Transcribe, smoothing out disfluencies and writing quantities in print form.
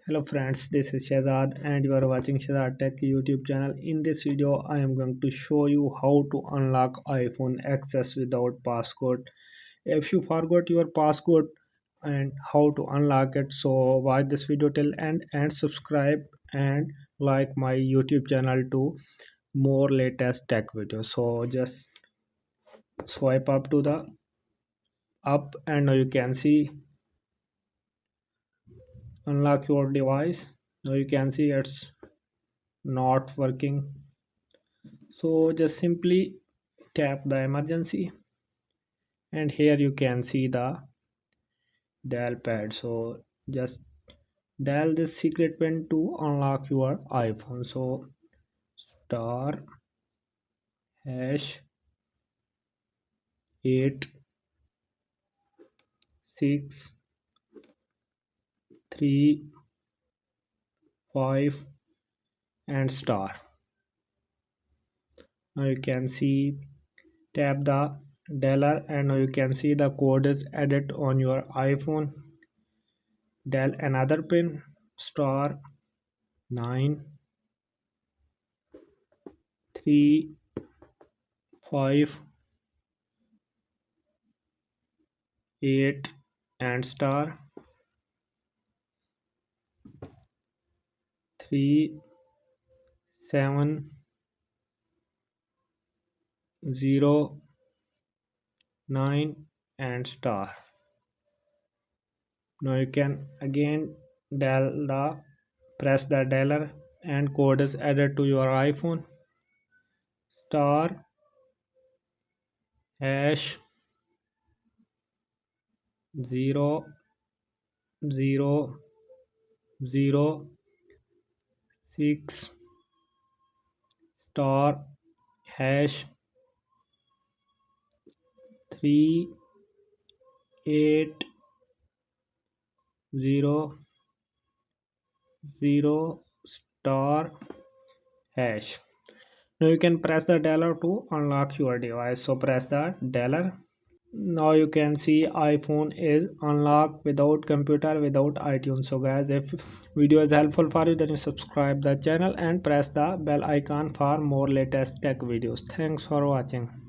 Hello friends, this is Shazad and you are watching Shazad Tech YouTube channel. In this video, I am going to show you how to unlock iPhone access without passcode. If you forgot your passcode and how to unlock it, so watch this video till end and subscribe and like my YouTube channel to more latest tech videos. So just swipe up to the up and now you can see unlock your device. Now you can see it's not working, so just simply tap the emergency and here you can see the dial pad. So just dial this secret pin to unlock your iPhone. So star hash 863 5 and star. Now you can see tap the dialer and now you can see the code is added on your iPhone. Dial another pin star 9 3 5 8 and star 3 7 0 9 and star. Now you can again dial the press the dialer and code is added to your iPhone. Star hash 0 0 0 6 star hash 3 8 0 0 star hash. Now you can press the dialer to unlock your device. So press the dialer. Now you can see iPhone is unlocked without computer, without iTunes. So guys, if video is helpful for you, then you subscribe the channel and press the bell icon for more latest tech videos. Thanks for watching.